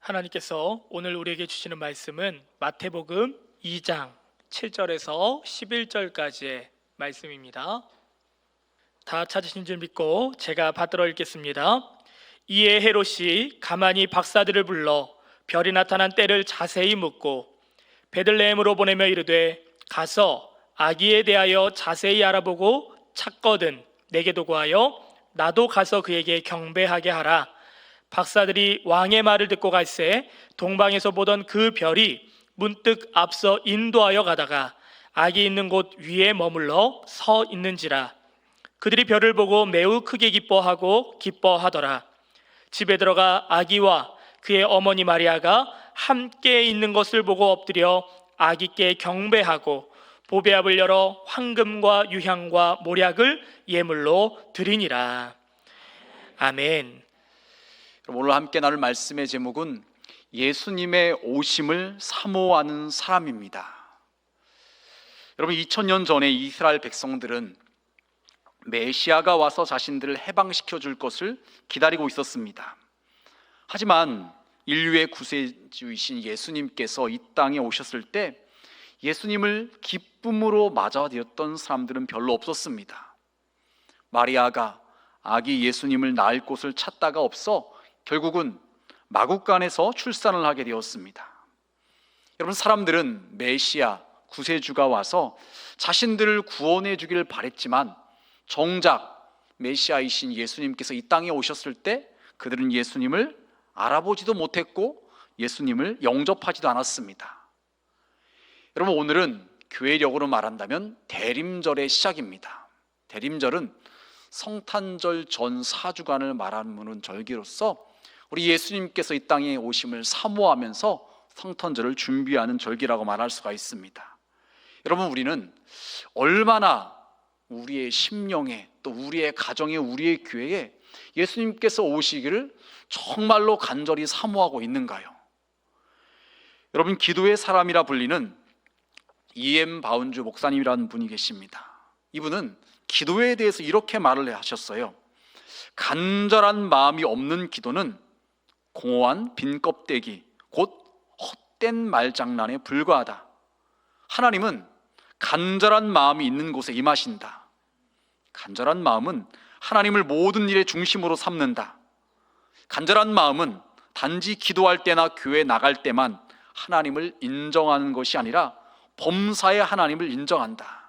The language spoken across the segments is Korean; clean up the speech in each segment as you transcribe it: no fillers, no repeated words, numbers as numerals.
하나님께서 오늘 우리에게 주시는 말씀은 마태복음 2장 7절에서 11절까지의 말씀입니다. 다 찾으신 줄 믿고 제가 받들어 읽겠습니다. 이에 헤롯이 가만히 박사들을 불러 별이 나타난 때를 자세히 묻고 베들레헴으로 보내며 이르되 가서 아기에 대하여 자세히 알아보고 찾거든 내게도 구하여 나도 가서 그에게 경배하게 하라. 박사들이 왕의 말을 듣고 갈새 동방에서 보던 그 별이 문득 앞서 인도하여 가다가 아기 있는 곳 위에 머물러 서 있는지라. 그들이 별을 보고 매우 크게 기뻐하더라. 집에 들어가 아기와 그의 어머니 마리아가 함께 있는 것을 보고 엎드려 아기께 경배하고 보배압을 열어 황금과 유향과 몰약을 예물로 드리니라. 아멘. 오늘 함께 나눌 말씀의 제목은 예수님의 오심을 사모하는 사람입니다. 여러분, 2000년 전에 이스라엘 백성들은 메시아가 와서 자신들을 해방시켜 줄 것을 기다리고 있었습니다. 하지만 인류의 구세주이신 예수님께서 이 땅에 오셨을 때 예수님을 기쁨으로 맞아들였던 사람들은 별로 없었습니다. 마리아가 아기 예수님을 낳을 곳을 찾다가 없어 결국은 마국간에서 출산을 하게 되었습니다. 여러분, 사람들은 메시아 구세주가 와서 자신들을 구원해 주기를 바랬지만 정작 메시아이신 예수님께서 이 땅에 오셨을 때 그들은 예수님을 알아보지도 못했고 예수님을 영접하지도 않았습니다. 여러분, 오늘은 교회력으로 말한다면 대림절의 시작입니다. 대림절은 성탄절 전 4주간을 말하는 절기로서 우리 예수님께서 이 땅에 오심을 사모하면서 성탄절을 준비하는 절기라고 말할 수가 있습니다. 여러분, 우리는 얼마나 우리의 심령에 또 우리의 가정에 우리의 교회에 예수님께서 오시기를 정말로 간절히 사모하고 있는가요? 여러분, 기도의 사람이라 불리는 E.M. 바운주 목사님이라는 분이 계십니다. 이분은 기도에 대해서 이렇게 말을 하셨어요. 간절한 마음이 없는 기도는 공허한 빈 껍데기, 곧 헛된 말장난에 불과하다. 하나님은 간절한 마음이 있는 곳에 임하신다. 간절한 마음은 하나님을 모든 일의 중심으로 삼는다. 간절한 마음은 단지 기도할 때나 교회 나갈 때만 하나님을 인정하는 것이 아니라 범사에 하나님을 인정한다.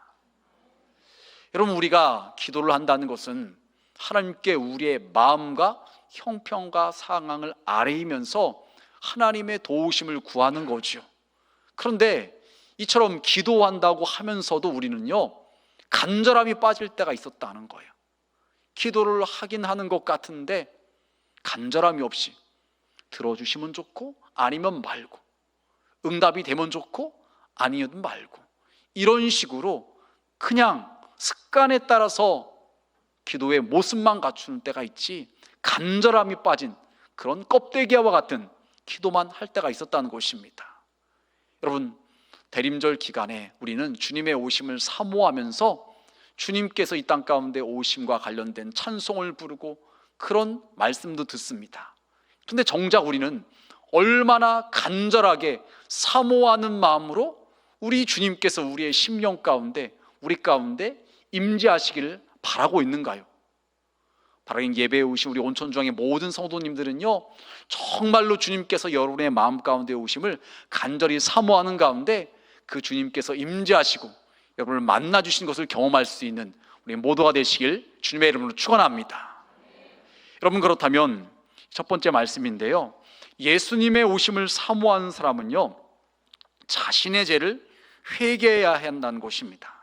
여러분, 우리가 기도를 한다는 것은 하나님께 우리의 마음과 형편과 상황을 아뢰이면서 하나님의 도우심을 구하는 거죠. 그런데 이처럼 기도한다고 하면서도 우리는요, 간절함이 빠질 때가 있었다는 거예요. 기도를 하긴 하는 것 같은데 간절함이 없이 들어주시면 좋고 아니면 말고, 응답이 되면 좋고 아니면 말고, 이런 식으로 그냥 습관에 따라서 기도의 모습만 갖추는 때가 있지 간절함이 빠진 그런 껍데기와 같은 기도만 할 때가 있었다는 것입니다. 여러분, 대림절 기간에 우리는 주님의 오심을 사모하면서 주님께서 이 땅 가운데 오심과 관련된 찬송을 부르고 그런 말씀도 듣습니다. 그런데 정작 우리는 얼마나 간절하게 사모하는 마음으로 우리 주님께서 우리의 심령 가운데, 우리 가운데 임재하시기를 바라고 있는가요? 바라긴 예배에 오신 우리 온천중앙의 모든 성도님들은요, 정말로 주님께서 여러분의 마음 가운데 오심을 간절히 사모하는 가운데 그 주님께서 임재하시고 여러분을 만나 주신 것을 경험할 수 있는 우리 모두가 되시길 주님의 이름으로 축원합니다. 여러분, 그렇다면 첫 번째 말씀인데요, 예수님의 오심을 사모하는 사람은요, 자신의 죄를 회개해야 한다는 것입니다.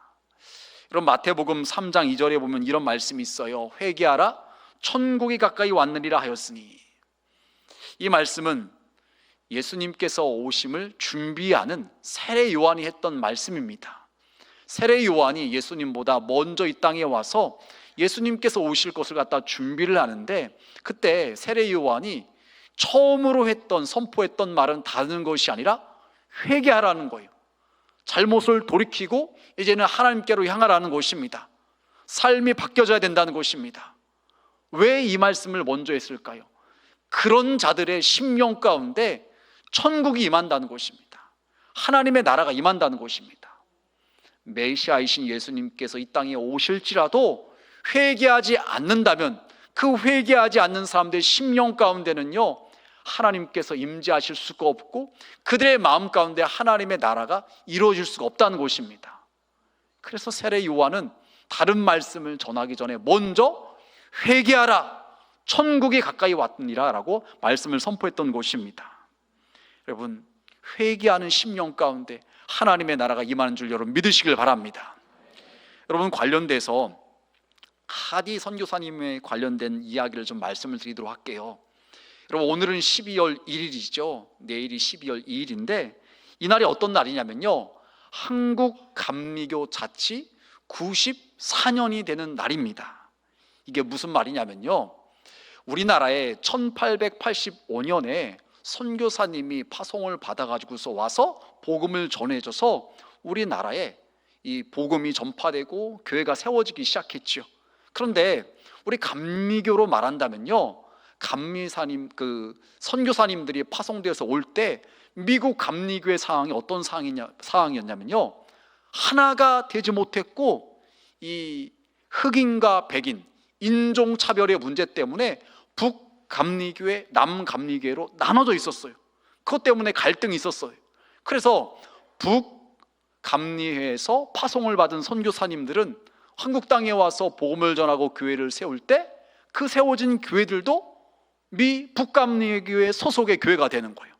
여러분, 마태복음 3장 2절에 보면 이런 말씀이 있어요. 회개하라, 천국이 가까이 왔느니라 하였으니. 이 말씀은 예수님께서 오심을 준비하는 세례 요한이 했던 말씀입니다. 세례 요한이 예수님보다 먼저 이 땅에 와서 예수님께서 오실 것을 갖다 준비를 하는데, 그때 세례 요한이 처음으로 선포했던 말은 다른 것이 아니라 회개하라는 거예요. 잘못을 돌이키고 이제는 하나님께로 향하라는 것입니다. 삶이 바뀌어져야 된다는 것입니다. 왜 이 말씀을 먼저 했을까요? 그런 자들의 심령 가운데 천국이 임한다는 것입니다. 하나님의 나라가 임한다는 것입니다. 메시아이신 예수님께서 이 땅에 오실지라도 회개하지 않는다면 그 회개하지 않는 사람들의 심령 가운데는요, 하나님께서 임재하실 수가 없고 그들의 마음 가운데 하나님의 나라가 이루어질 수가 없다는 것입니다. 그래서 세례 요한은 다른 말씀을 전하기 전에 먼저 회개하라, 천국이 가까이 왔느니라 라고 말씀을 선포했던 것입니다. 여러분, 회개하는 심령 가운데 하나님의 나라가 임하는 줄 여러분 믿으시길 바랍니다. 여러분, 관련돼서 하디 선교사님에 관련된 이야기를 좀 말씀을 드리도록 할게요. 여러분, 오늘은 12월 1일이죠. 내일이 12월 2일인데 이날이 어떤 날이냐면요, 한국 감리교 자치 94년이 되는 날입니다. 이게 무슨 말이냐면요, 우리나라에 1885년에 선교사님이 파송을 받아가지고서 와서 복음을 전해줘서 우리나라에 이 복음이 전파되고 교회가 세워지기 시작했죠. 그런데 우리 감리교로 말한다면요, 감리사님, 선교사님들이 파송되어서 올 때 미국 감리교의 상황이 어떤 상황이었냐면요, 하나가 되지 못했고 이 흑인과 백인 인종차별의 문제 때문에 북감리교회, 남감리교회로 나눠져 있었어요. 그것 때문에 갈등이 있었어요. 그래서 북감리회에서 파송을 받은 선교사님들은 한국 땅에 와서 복음을 전하고 교회를 세울 때 그 세워진 교회들도 미 북감리교회 소속의 교회가 되는 거예요.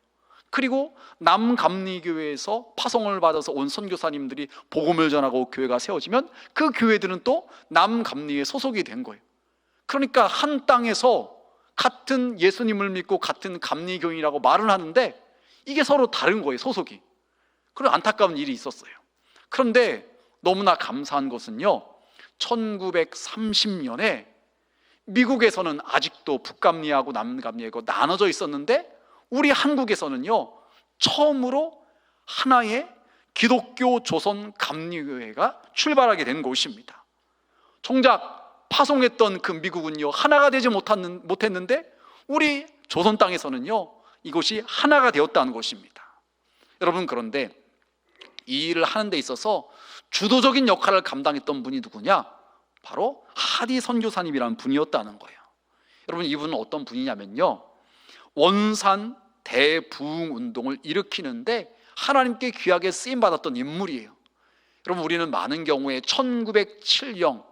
그리고 남감리교회에서 파송을 받아서 온 선교사님들이 복음을 전하고 교회가 세워지면 그 교회들은 또 남감리에 소속이 된 거예요. 그러니까 한 땅에서 같은 예수님을 믿고 같은 감리교인이라고 말은 하는데 이게 서로 다른 거예요, 소속이. 그런 안타까운 일이 있었어요. 그런데 너무나 감사한 것은요, 1930년에 미국에서는 아직도 북감리하고 남감리하고 나눠져 있었는데 우리 한국에서는요, 처음으로 하나의 기독교 조선 감리교회가 출발하게 된 것입니다. 정작 파송했던 그 미국은요, 하나가 되지 못했는데 우리 조선 땅에서는요, 이것이 하나가 되었다는 것입니다. 여러분, 그런데 이 일을 하는 데 있어서 주도적인 역할을 감당했던 분이 누구냐? 바로 하디 선교사님이라는 분이었다는 거예요. 여러분, 이분은 어떤 분이냐면요, 원산 대부흥 운동을 일으키는데 하나님께 귀하게 쓰임받았던 인물이에요. 여러분, 우리는 많은 경우에 1907년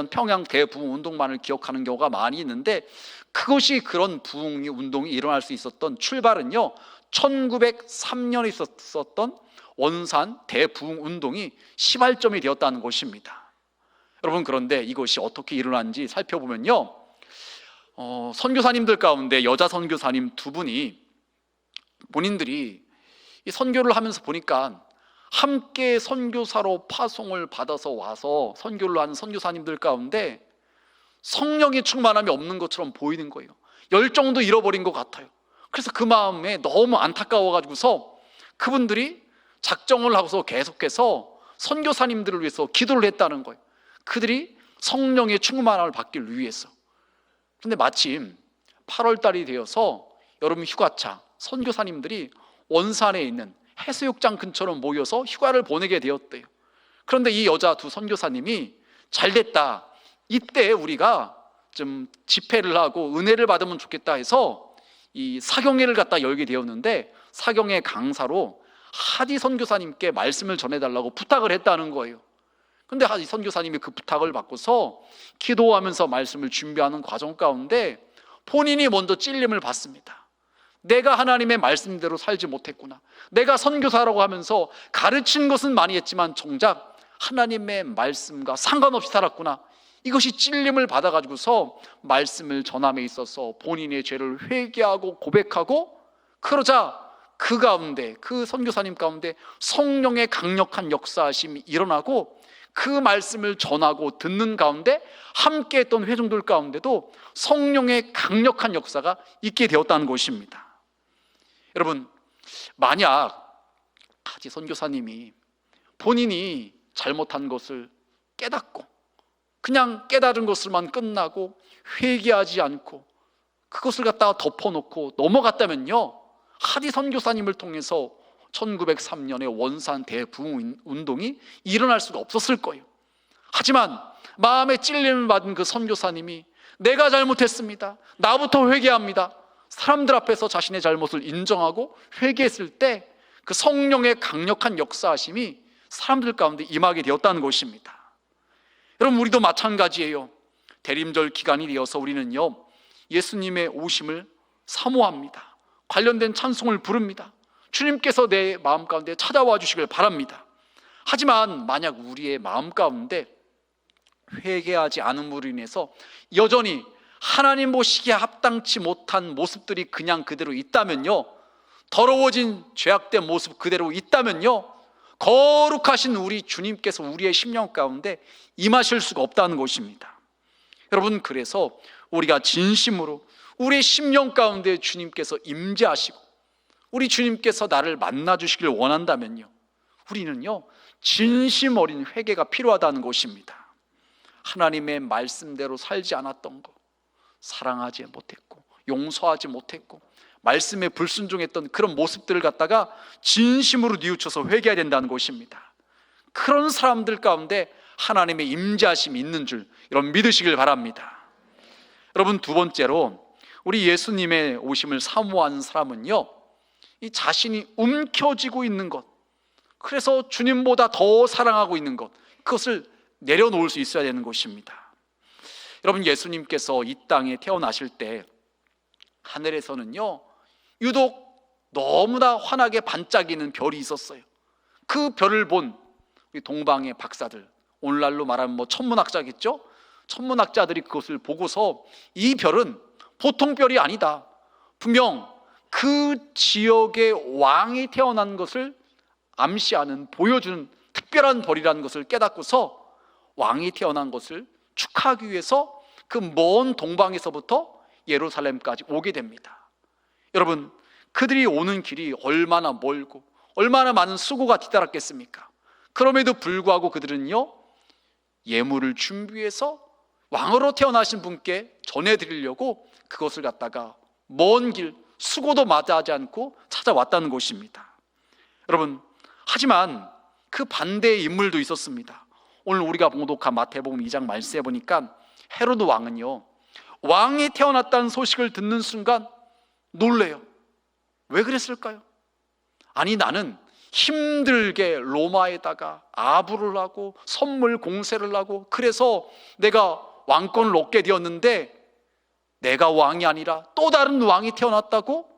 평양 대부흥 운동만을 기억하는 경우가 많이 있는데 그것이 그런 부흥 운동이 일어날 수 있었던 출발은요, 1903년에 있었던 원산 대부흥 운동이 시발점이 되었다는 것입니다. 여러분, 그런데 이것이 어떻게 일어난지 살펴보면요, 선교사님들 가운데 여자 선교사님 두 분이 본인들이 이 선교를 하면서 보니까 함께 선교사로 파송을 받아서 와서 선교를 하는 선교사님들 가운데 성령의 충만함이 없는 것처럼 보이는 거예요. 열정도 잃어버린 것 같아요. 그래서 그 마음에 너무 안타까워가지고서 그분들이 작정을 하고서 계속해서 선교사님들을 위해서 기도를 했다는 거예요. 그들이 성령의 충만함을 받기 위해서. 그런데 마침 8월 달이 되어서 여름 휴가차 선교사님들이 원산에 있는 해수욕장 근처로 모여서 휴가를 보내게 되었대요. 그런데 이 여자 두 선교사님이 잘됐다, 이때 우리가 좀 집회를 하고 은혜를 받으면 좋겠다 해서 이 사경회를 갖다 열게 되었는데 사경회 강사로 하디 선교사님께 말씀을 전해달라고 부탁을 했다는 거예요. 근데 하디 선교사님이 그 부탁을 받고서 기도하면서 말씀을 준비하는 과정 가운데 본인이 먼저 찔림을 받습니다. 내가 하나님의 말씀대로 살지 못했구나. 내가 선교사라고 하면서 가르친 것은 많이 했지만 정작 하나님의 말씀과 상관없이 살았구나. 이것이 찔림을 받아가지고서 말씀을 전함에 있어서 본인의 죄를 회개하고 고백하고, 그러자 그 가운데, 그 선교사님 가운데 성령의 강력한 역사하심이 일어나고 그 말씀을 전하고 듣는 가운데 함께 했던 회중들 가운데도 성령의 강력한 역사가 있게 되었다는 것입니다. 여러분, 만약 하디 선교사님이 본인이 잘못한 것을 깨닫고 그냥 깨달은 것으로만 끝나고 회개하지 않고 그것을 갖다가 덮어놓고 넘어갔다면요, 하디 선교사님을 통해서 1903년에 원산 대부흥 운동이 일어날 수가 없었을 거예요. 하지만 마음에 찔림을 받은 그 선교사님이 내가 잘못했습니다, 나부터 회개합니다, 사람들 앞에서 자신의 잘못을 인정하고 회개했을 때 그 성령의 강력한 역사하심이 사람들 가운데 임하게 되었다는 것입니다. 여러분, 우리도 마찬가지예요. 대림절 기간이 되어서 우리는요, 예수님의 오심을 사모합니다. 관련된 찬송을 부릅니다. 주님께서 내 마음 가운데 찾아와 주시길 바랍니다. 하지만 만약 우리의 마음 가운데 회개하지 않음으로 인해서 여전히 하나님 보시기에 합당치 못한 모습들이 그냥 그대로 있다면요, 더러워진 죄악된 모습 그대로 있다면요, 거룩하신 우리 주님께서 우리의 심령 가운데 임하실 수가 없다는 것입니다. 여러분, 그래서 우리가 진심으로 우리의 심령 가운데 주님께서 임재하시고 우리 주님께서 나를 만나 주시길 원한다면요, 우리는요, 진심 어린 회개가 필요하다는 것입니다. 하나님의 말씀대로 살지 않았던 것, 사랑하지 못했고 용서하지 못했고 말씀에 불순종했던 그런 모습들을 갖다가 진심으로 뉘우쳐서 회개해야 된다는 것입니다. 그런 사람들 가운데 하나님의 임재하심이 있는 줄 여러분 믿으시길 바랍니다. 여러분, 두 번째로 우리 예수님의 오심을 사모하는 사람은요, 이 자신이 움켜쥐고 있는 것, 그래서 주님보다 더 사랑하고 있는 것, 그것을 내려놓을 수 있어야 되는 것입니다. 여러분, 예수님께서 이 땅에 태어나실 때 하늘에서는요, 유독 너무나 환하게 반짝이는 별이 있었어요. 그 별을 본 우리 동방의 박사들, 오늘날로 말하면 천문학자겠죠? 천문학자들이 그것을 보고서 이 별은 보통 별이 아니다, 분명 그 지역의 왕이 태어난 것을 암시하는, 보여주는 특별한 별이라는 것을 깨닫고서 왕이 태어난 것을 축하하기 위해서 그 먼 동방에서부터 예루살렘까지 오게 됩니다. 여러분, 그들이 오는 길이 얼마나 멀고 얼마나 많은 수고가 뒤따랐겠습니까? 그럼에도 불구하고 그들은요, 예물을 준비해서 왕으로 태어나신 분께 전해드리려고 그것을 갖다가 먼 길, 수고도 마다하지 않고 찾아왔다는 것입니다. 여러분, 하지만 그 반대의 인물도 있었습니다. 오늘 우리가 봉독한 마태복음 2장 말씀해 보니까 헤로드 왕은요, 왕이 태어났다는 소식을 듣는 순간 놀래요. 왜 그랬을까요? 아니, 나는 힘들게 로마에다가 아부를 하고 선물 공세를 하고 그래서 내가 왕권을 얻게 되었는데 내가 왕이 아니라 또 다른 왕이 태어났다고?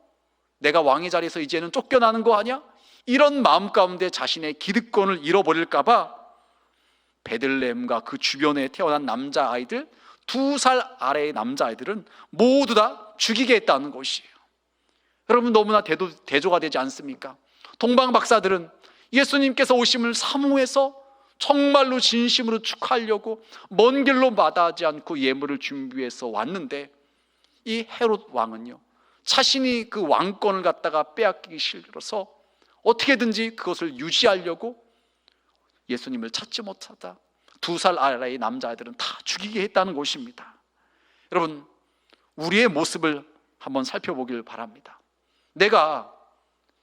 내가 왕의 자리에서 이제는 쫓겨나는 거 아니야? 이런 마음 가운데 자신의 기득권을 잃어버릴까 봐 베들레헴과 그 주변에 태어난 남자아이들, 2살 아래의 남자아이들은 모두 다 죽이게 했다는 것이에요. 여러분, 너무나 대조가 되지 않습니까? 동방 박사들은 예수님께서 오심을 사모해서 정말로 진심으로 축하하려고 먼 길로 마다하지 않고 예물을 준비해서 왔는데, 이 헤롯 왕은요, 자신이 그 왕권을 갖다가 빼앗기기 싫어서 어떻게든지 그것을 유지하려고 예수님을 찾지 못하다 2살 아래의 남자아이들은 다 죽이게 했다는 것입니다. 여러분, 우리의 모습을 한번 살펴보길 바랍니다. 내가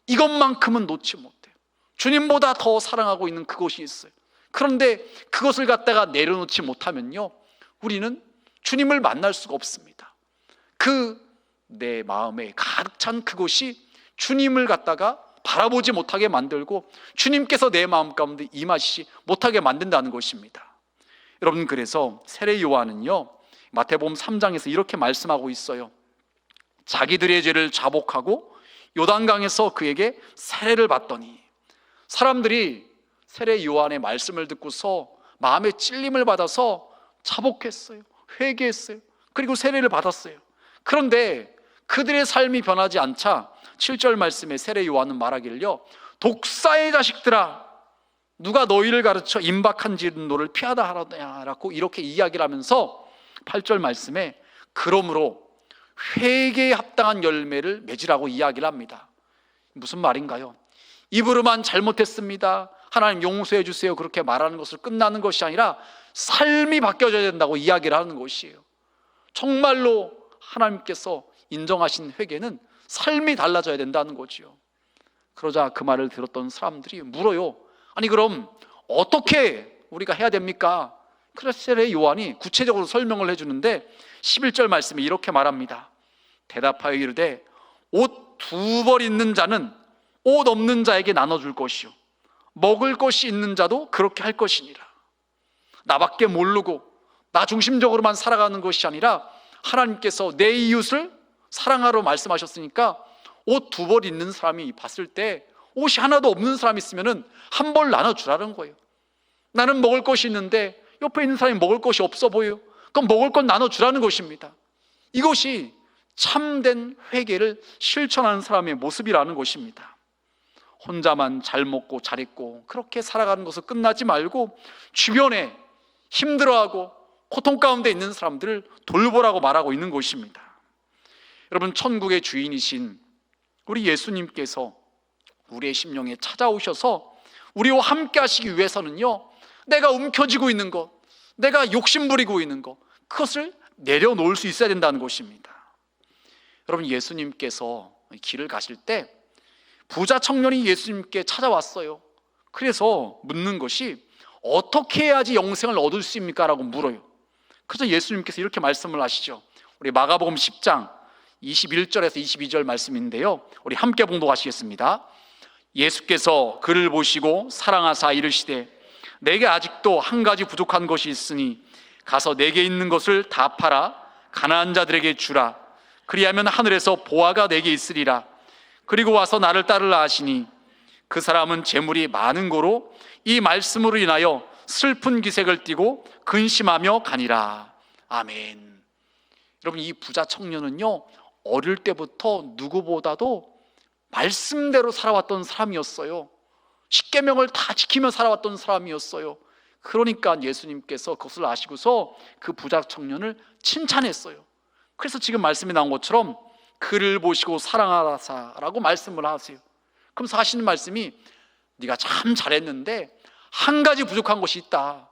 이것만큼은 놓지 못해요. 주님보다 더 사랑하고 있는 그것이 있어요. 그런데 그것을 갖다가 내려놓지 못하면요, 우리는 주님을 만날 수가 없습니다. 내 마음에 가득 찬 그것이 주님을 갖다가 바라보지 못하게 만들고 주님께서 내 마음 가운데 임하시지 못하게 만든다는 것입니다. 여러분, 그래서 세례 요한은요, 마태복음 3장에서 이렇게 말씀하고 있어요. 자기들의 죄를 자복하고 요단강에서 그에게 세례를 받더니, 사람들이 세례 요한의 말씀을 듣고서 마음에 찔림을 받아서 자복했어요. 회개했어요. 그리고 세례를 받았어요. 그런데 그들의 삶이 변하지 않자 7절 말씀에 세례 요한은 말하기를요, 독사의 자식들아, 누가 너희를 가르쳐 임박한 진노를 피하다 하라고 이렇게 이야기를 하면서 8절 말씀에 그러므로 회개에 합당한 열매를 맺으라고 이야기를 합니다. 무슨 말인가요? 입으로만 잘못했습니다, 하나님 용서해 주세요, 그렇게 말하는 것을 끝나는 것이 아니라 삶이 바뀌어져야 된다고 이야기를 하는 것이에요. 정말로 하나님께서 인정하신 회개는 삶이 달라져야 된다는 거지요. 그러자 그 말을 들었던 사람들이 물어요. 아니 그럼 어떻게 우리가 해야 됩니까? 그레셀의 요한이 구체적으로 설명을 해주는데 11절 말씀에 이렇게 말합니다. 대답하여 이르되 옷 두 벌 있는 자는 옷 없는 자에게 나눠줄 것이요 먹을 것이 있는 자도 그렇게 할 것이니라. 나밖에 모르고 나 중심적으로만 살아가는 것이 아니라 하나님께서 내 이웃을 사랑하라고 말씀하셨으니까 옷 두 벌 있는 사람이 봤을 때 옷이 하나도 없는 사람이 있으면 한 벌 나눠주라는 거예요. 나는 먹을 것이 있는데 옆에 있는 사람이 먹을 것이 없어 보여요. 그럼 먹을 건 나눠주라는 것입니다. 이것이 참된 회개를 실천하는 사람의 모습이라는 것입니다. 혼자만 잘 먹고 잘 입고 그렇게 살아가는 것을 끝나지 말고 주변에 힘들어하고 고통 가운데 있는 사람들을 돌보라고 말하고 있는 것입니다. 여러분, 천국의 주인이신 우리 예수님께서 우리의 심령에 찾아오셔서 우리와 함께 하시기 위해서는요, 내가 움켜쥐고 있는 것, 내가 욕심부리고 있는 것, 그것을 내려놓을 수 있어야 된다는 것입니다. 여러분, 예수님께서 길을 가실 때 부자 청년이 예수님께 찾아왔어요. 그래서 묻는 것이 어떻게 해야지 영생을 얻을 수 있습니까? 라고 물어요. 그래서 예수님께서 이렇게 말씀을 하시죠. 우리 마가복음 10장 21절에서 22절 말씀인데요, 우리 함께 봉독하시겠습니다. 예수께서 그를 보시고 사랑하사 이르시되 내게 아직도 한 가지 부족한 것이 있으니 가서 내게 있는 것을 다 팔아 가난한 자들에게 주라. 그리하면 하늘에서 보화가 내게 있으리라. 그리고 와서 나를 따르라 하시니 그 사람은 재물이 많은 고로 이 말씀으로 인하여 슬픈 기색을 띠고 근심하며 가니라. 아멘. 여러분, 이 부자 청년은요, 어릴 때부터 누구보다도 말씀대로 살아왔던 사람이었어요. 십계명을 다 지키며 살아왔던 사람이었어요. 그러니까 예수님께서 그것을 아시고서 그 부자 청년을 칭찬했어요. 그래서 지금 말씀이 나온 것처럼 그를 보시고 사랑하라사라고 말씀을 하세요. 그러면서 하시는 말씀이 네가 참 잘했는데 한 가지 부족한 것이 있다.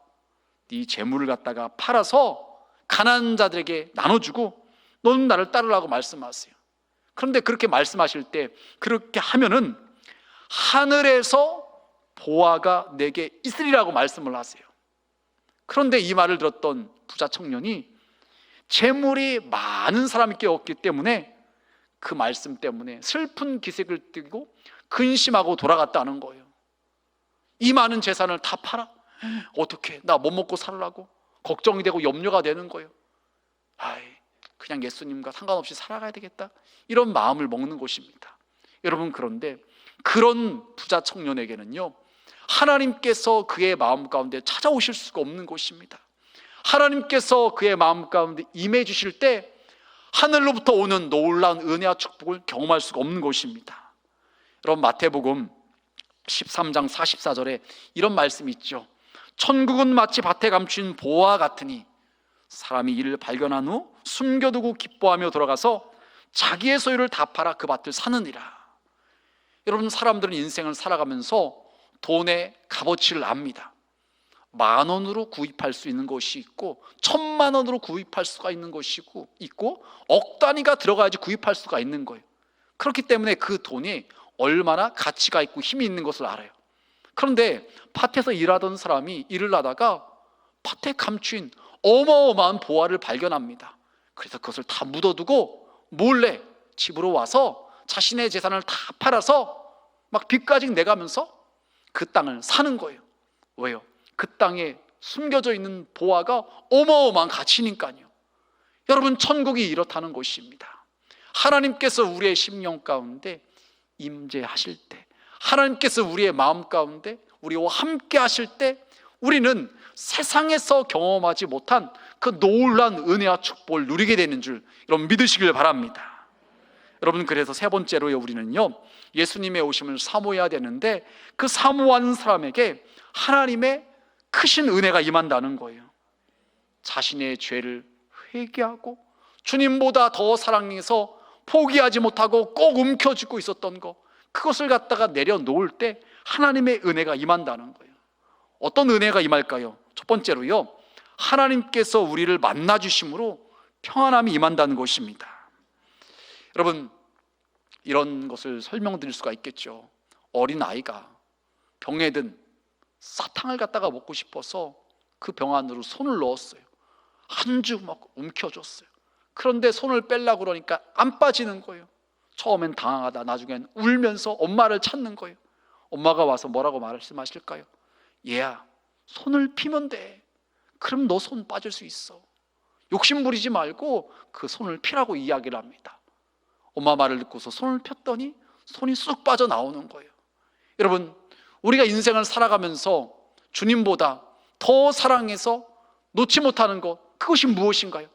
네 재물을 갖다가 팔아서 가난한 자들에게 나눠주고 너는 나를 따르라고 말씀하세요. 그런데 그렇게 말씀하실 때 그렇게 하면은 하늘에서 보화가 내게 있으리라고 말씀을 하세요. 그런데 이 말을 들었던 부자 청년이 재물이 많은 사람이 었기 때문에 그 말씀 때문에 슬픈 기색을 띠고 근심하고 돌아갔다는 거예요. 이 많은 재산을 다 팔아? 어떻게 나 못 먹고 살라고 걱정이 되고 염려가 되는 거예요. 그냥 예수님과 상관없이 살아가야 되겠다, 이런 마음을 먹는 것입니다. 여러분, 그런데 그런 부자 청년에게는요, 하나님께서 그의 마음 가운데 찾아오실 수가 없는 것입니다. 하나님께서 그의 마음 가운데 임해 주실 때 하늘로부터 오는 놀라운 은혜와 축복을 경험할 수가 없는 것입니다. 여러분, 마태복음 13장 44절에 이런 말씀이 있죠. 천국은 마치 밭에 감춘 보화 같으니 사람이 이를 발견한 후 숨겨두고 기뻐하며 돌아가서 자기의 소유를 다 팔아 그 밭을 사느니라. 여러분, 사람들은 인생을 살아가면서 돈의 값어치를 압니다. 10,000원으로 구입할 수 있는 것이 있고 1,000,000원으로 구입할 수가 있는 것이 있고 억 단위가 들어가야지 구입할 수가 있는 거예요. 그렇기 때문에 그 돈이 얼마나 가치가 있고 힘이 있는 것을 알아요. 그런데 밭에서 일하던 사람이 일을 하다가 밭에 감춘 어마어마한 보화를 발견합니다. 그래서 그것을 다 묻어두고 몰래 집으로 와서 자신의 재산을 다 팔아서 막 빚까지 내가면서 그 땅을 사는 거예요. 왜요? 그 땅에 숨겨져 있는 보화가 어마어마한 가치니까요. 여러분, 천국이 이렇다는 것입니다. 하나님께서 우리의 심령 가운데 임재하실 때, 하나님께서 우리의 마음 가운데 우리와 함께 하실 때 우리는 세상에서 경험하지 못한 그 놀라운 은혜와 축복을 누리게 되는 줄 여러분 믿으시길 바랍니다. 여러분, 그래서 세 번째로요, 우리는요, 예수님의 오심을 사모해야 되는데 그 사모하는 사람에게 하나님의 크신 은혜가 임한다는 거예요. 자신의 죄를 회개하고 주님보다 더 사랑해서 포기하지 못하고 꼭 움켜쥐고 있었던 것, 그것을 갖다가 내려놓을 때 하나님의 은혜가 임한다는 거예요. 어떤 은혜가 임할까요? 첫 번째로요, 하나님께서 우리를 만나주심으로 평안함이 임한다는 것입니다. 여러분, 이런 것을 설명드릴 수가 있겠죠. 어린 아이가 병에 든 사탕을 갖다가 먹고 싶어서 그 병 안으로 손을 넣었어요. 한 주 막 움켜줬어요. 그런데 손을 빼려고 그러니까 안 빠지는 거예요. 처음엔 당황하다 나중엔 울면서 엄마를 찾는 거예요. 엄마가 와서 뭐라고 말씀하실까요? 얘야, 손을 피면 돼. 그럼 너 손 빠질 수 있어. 욕심 부리지 말고 그 손을 피라고 이야기를 합니다. 엄마 말을 듣고서 손을 폈더니 손이 쑥 빠져나오는 거예요. 여러분, 우리가 인생을 살아가면서 주님보다 더 사랑해서 놓지 못하는 것, 그것이 무엇인가요?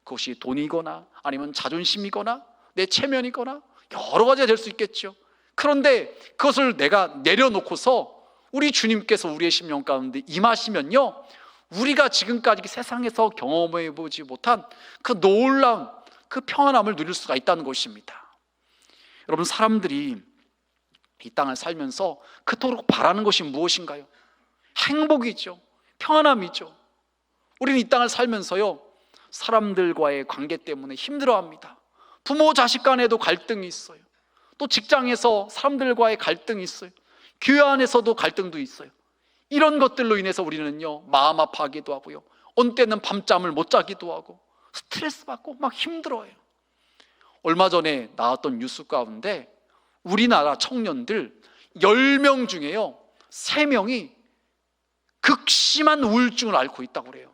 그것이 돈이거나 아니면 자존심이거나 내 체면이거나 여러 가지가 될 수 있겠죠. 그런데 그것을 내가 내려놓고서 우리 주님께서 우리의 심령 가운데 임하시면요, 우리가 지금까지 세상에서 경험해 보지 못한 그 놀라운 그 평안함을 누릴 수가 있다는 것입니다. 여러분, 사람들이 이 땅을 살면서 그토록 바라는 것이 무엇인가요? 행복이죠. 평안함이죠. 우리는 이 땅을 살면서요, 사람들과의 관계 때문에 힘들어합니다. 부모 자식 간에도 갈등이 있어요. 또 직장에서 사람들과의 갈등이 있어요. 교회 안에서도 갈등도 있어요. 이런 것들로 인해서 우리는요, 마음 아파하기도 하고요, 어느 때는 밤잠을 못 자기도 하고 스트레스 받고 막 힘들어요. 얼마 전에 나왔던 뉴스 가운데 우리나라 청년들 10명 중에요 3명이 극심한 우울증을 앓고 있다고 그래요.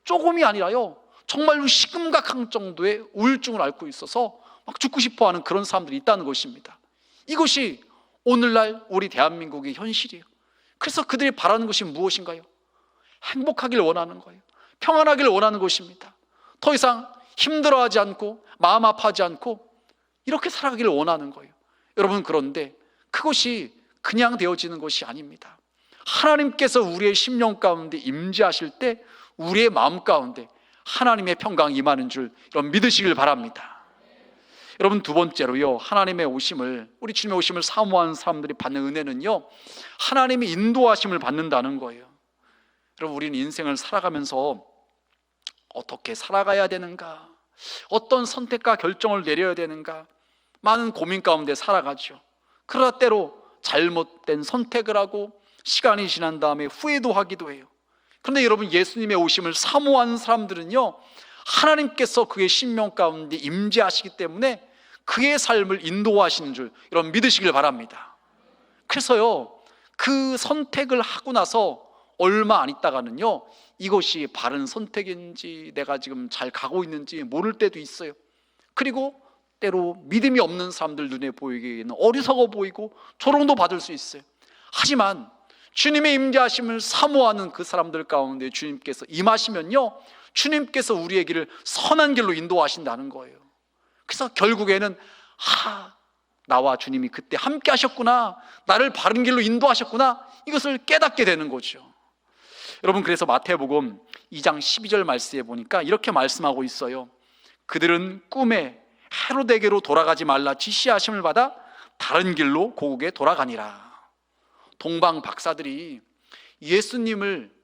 조금이 아니라요, 정말로 심각한 정도의 우울증을 앓고 있어서 막 죽고 싶어하는 그런 사람들이 있다는 것입니다. 이것이 오늘날 우리 대한민국의 현실이에요. 그래서 그들이 바라는 것이 무엇인가요? 행복하길 원하는 거예요. 평안하길 원하는 것입니다. 더 이상 힘들어하지 않고 마음 아파하지 않고 이렇게 살아가기를 원하는 거예요. 여러분, 그런데 그것이 그냥 되어지는 것이 아닙니다. 하나님께서 우리의 심령 가운데 임재하실 때 우리의 마음 가운데 하나님의 평강이 임하는 줄 여러분 믿으시길 바랍니다. 여러분, 두 번째로요, 하나님의 오심을, 우리 주님의 오심을 사모하는 사람들이 받는 은혜는요, 하나님의 인도하심을 받는다는 거예요. 여러분, 우리는 인생을 살아가면서 어떻게 살아가야 되는가, 어떤 선택과 결정을 내려야 되는가, 많은 고민 가운데 살아가죠. 그러다 때로 잘못된 선택을 하고 시간이 지난 다음에 후회도 하기도 해요. 그런데 여러분, 예수님의 오심을 사모하는 사람들은요, 하나님께서 그의 심령 가운데 임재하시기 때문에 그의 삶을 인도하시는 줄 여러분 믿으시길 바랍니다. 그래서요, 그 선택을 하고 나서 얼마 안 있다가는요, 이것이 바른 선택인지 내가 지금 잘 가고 있는지 모를 때도 있어요. 그리고 때로 믿음이 없는 사람들 눈에 보이기에는 어리석어 보이고 조롱도 받을 수 있어요. 하지만 주님의 임재하심을 사모하는 그 사람들 가운데 주님께서 임하시면요, 주님께서 우리의 길을 선한 길로 인도하신다는 거예요. 그래서 결국에는 나와 주님이 그때 함께 하셨구나, 나를 바른 길로 인도하셨구나, 이것을 깨닫게 되는 거죠. 여러분, 그래서 마태복음 2장 12절 말씀에 보니까 이렇게 말씀하고 있어요. 그들은 꿈에 헤롯에게로 돌아가지 말라 지시하심을 받아 다른 길로 고국에 돌아가니라. 동방 박사들이 예수님을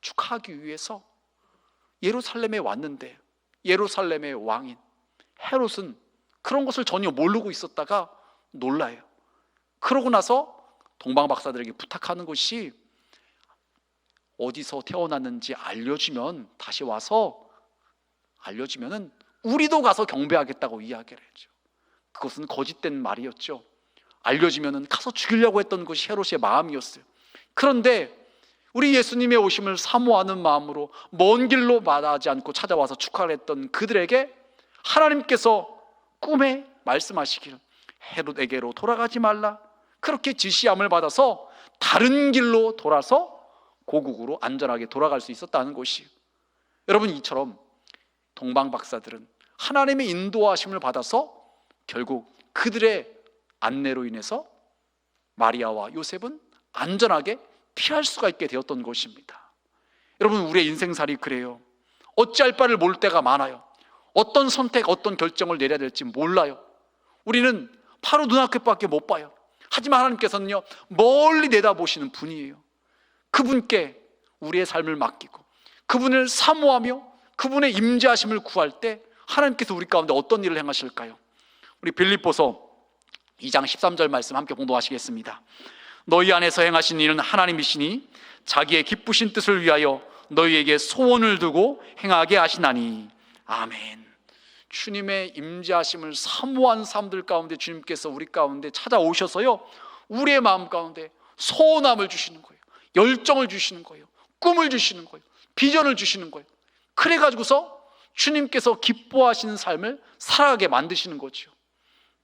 축하하기 위해서 예루살렘에 왔는데 예루살렘의 왕인 헤롯은 그런 것을 전혀 모르고 있었다가 놀라요. 그러고 나서 동방 박사들에게 부탁하는 것이 어디서 태어났는지 알려주면, 다시 와서 알려주면은 우리도 가서 경배하겠다고 이야기를 했죠. 그것은 거짓된 말이었죠. 알려주면은 가서 죽이려고 했던 것이 헤롯의 마음이었어요. 그런데 우리 예수님의 오심을 사모하는 마음으로 먼 길로 마다하지 않고 찾아와서 축하를 했던 그들에게 하나님께서 꿈에 말씀하시기를 헤롯에게로 돌아가지 말라, 그렇게 지시함을 받아서 다른 길로 돌아서 고국으로 안전하게 돌아갈 수 있었다는 것이에요. 여러분, 이처럼 동방 박사들은 하나님의 인도하심을 받아서 결국 그들의 안내로 인해서 마리아와 요셉은 안전하게 피할 수가 있게 되었던 것입니다. 여러분, 우리의 인생살이 그래요. 어찌할 바를 모를 때가 많아요. 어떤 선택, 어떤 결정을 내려야 될지 몰라요. 우리는 바로 눈앞밖에 못 봐요. 하지만 하나님께서는요, 멀리 내다보시는 분이에요. 그분께 우리의 삶을 맡기고 그분을 사모하며 그분의 임재하심을 구할 때 하나님께서 우리 가운데 어떤 일을 행하실까요? 우리 빌립보서 2장 13절 말씀 함께 공독하시겠습니다. 너희 안에서 행하신 일은 하나님이시니 자기의 기쁘신 뜻을 위하여 너희에게 소원을 두고 행하게 하시나니. 아멘. 주님의 임재하심을 사모한 사람들 가운데 주님께서 우리 가운데 찾아오셔서요, 우리의 마음 가운데 소원함을 주시는 거예요. 열정을 주시는 거예요. 꿈을 주시는 거예요. 비전을 주시는 거예요. 그래가지고서 주님께서 기뻐하시는 삶을 살아가게 만드시는 거죠.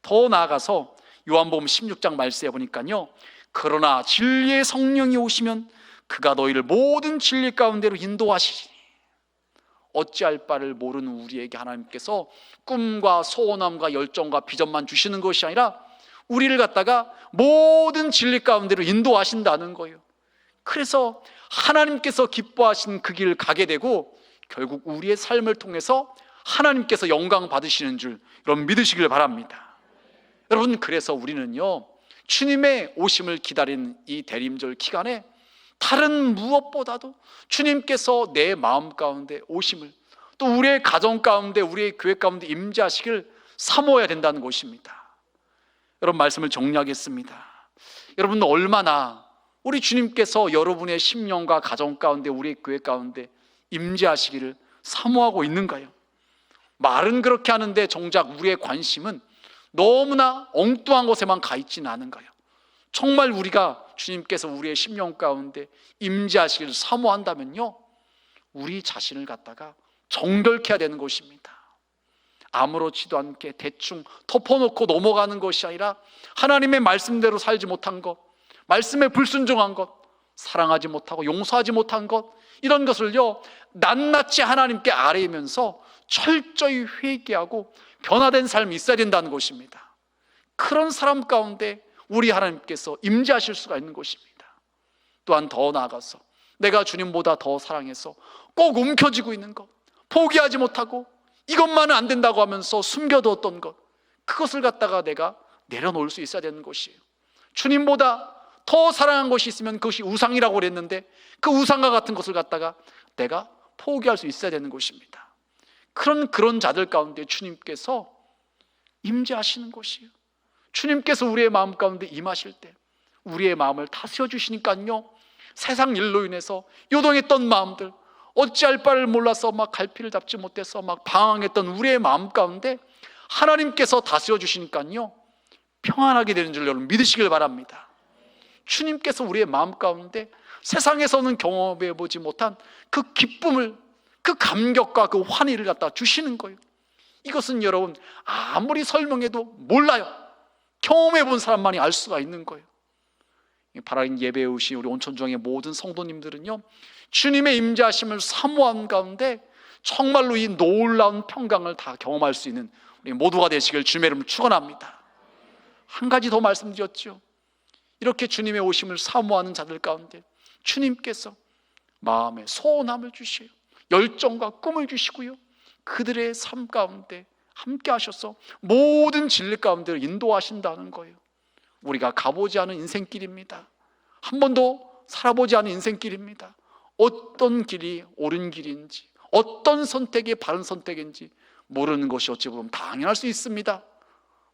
더 나아가서 요한복음 16장 말씀에 보니까요, 그러나 진리의 성령이 오시면 그가 너희를 모든 진리 가운데로 인도하시리니. 어찌할 바를 모르는 우리에게 하나님께서 꿈과 소원함과 열정과 비전만 주시는 것이 아니라 우리를 갖다가 모든 진리 가운데로 인도하신다는 거예요. 그래서 하나님께서 기뻐하신 그 길을 가게 되고 결국 우리의 삶을 통해서 하나님께서 영광 받으시는 줄 여러분 믿으시길 바랍니다. 여러분, 그래서 우리는요, 주님의 오심을 기다리는 이 대림절 기간에 다른 무엇보다도 주님께서 내 마음 가운데 오심을, 또 우리의 가정 가운데, 우리의 교회 가운데 임재하시길 사모해야 된다는 것입니다. 여러분, 말씀을 정리하겠습니다. 여러분, 얼마나 우리 주님께서 여러분의 심령과 가정 가운데, 우리의 교회 가운데 임재하시기를 사모하고 있는가요? 말은 그렇게 하는데 정작 우리의 관심은 너무나 엉뚱한 곳에만 가 있지는 않은가요? 정말 우리가 주님께서 우리의 심령 가운데 임재하시기를 사모한다면요, 우리 자신을 갖다가 정결케 해야 되는 것입니다. 아무렇지도 않게 대충 덮어놓고 넘어가는 것이 아니라 하나님의 말씀대로 살지 못한 것, 말씀에 불순종한 것, 사랑하지 못하고 용서하지 못한 것, 이런 것을요, 낱낱이 하나님께 아뢰면서 철저히 회개하고 변화된 삶이 있어야 된다는 것입니다. 그런 사람 가운데 우리 하나님께서 임재하실 수가 있는 것입니다. 또한 더 나아가서 내가 주님보다 더 사랑해서 꼭 움켜쥐고 있는 것, 포기하지 못하고 이것만은 안 된다고 하면서 숨겨두었던 것, 그것을 갖다가 내가 내려놓을 수 있어야 되는 것이에요. 주님보다 더 사랑한 것이 있으면 그것이 우상이라고 그랬는데 그 우상과 같은 것을 갖다가 내가 포기할 수 있어야 되는 것입니다. 그런 자들 가운데 주님께서 임재하시는 것이에요. 주님께서 우리의 마음 가운데 임하실 때 우리의 마음을 다스려 주시니까요, 세상 일로 인해서 요동했던 마음들, 어찌할 바를 몰라서 막 갈피를 잡지 못해서 막 방황했던 우리의 마음 가운데 하나님께서 다스려 주시니까요, 평안하게 되는 줄 여러분 믿으시길 바랍니다. 주님께서 우리의 마음 가운데 세상에서는 경험해 보지 못한 그 기쁨을, 그 감격과 그 환희를 갖다 주시는 거예요. 이것은 여러분 아무리 설명해도 몰라요. 경험해 본 사람만이 알 수가 있는 거예요. 바라긴 예배에 오신 우리 온천중앙의 모든 성도님들은요, 주님의 임재하심을 사모한 가운데 정말로 이 놀라운 평강을 다 경험할 수 있는 우리 모두가 되시길 주님의 이름으로 축원합니다. 한 가지 더 말씀드렸죠. 이렇게 주님의 오심을 사모하는 자들 가운데 주님께서 마음에 소원함을 주시고 열정과 꿈을 주시고요, 그들의 삶 가운데 함께 하셔서 모든 진리 가운데로 인도하신다는 거예요. 우리가 가보지 않은 인생길입니다. 한 번도 살아보지 않은 인생길입니다. 어떤 길이 옳은 길인지, 어떤 선택이 바른 선택인지 모르는 것이 어찌 보면 당연할 수 있습니다.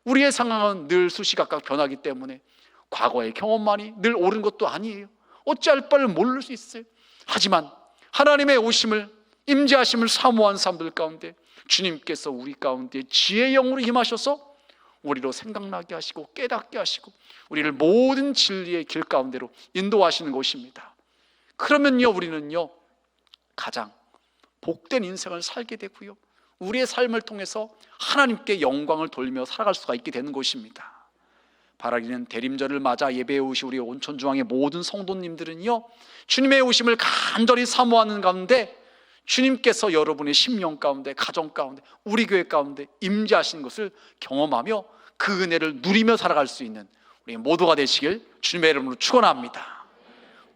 우리의 상황은 늘 수시각각 변하기 때문에 과거의 경험만이 늘 옳은 것도 아니에요. 어찌할 바를 모를 수 있어요. 하지만 하나님의 오심을, 임재하심을 사모한 사람들 가운데 주님께서 우리 가운데 지혜의 영으로 임하셔서 우리로 생각나게 하시고 깨닫게 하시고 우리를 모든 진리의 길 가운데로 인도하시는 것입니다. 그러면요, 우리는요 가장 복된 인생을 살게 되고요, 우리의 삶을 통해서 하나님께 영광을 돌리며 살아갈 수가 있게 되는 것입니다. 바라기는 대림절을 맞아 예배에 오신 우리 온천중앙의 모든 성도님들은요, 주님의 오심을 간절히 사모하는 가운데 주님께서 여러분의 심령 가운데, 가정 가운데, 우리 교회 가운데 임재하신 것을 경험하며 그 은혜를 누리며 살아갈 수 있는 우리 모두가 되시길 주님의 이름으로 축원합니다.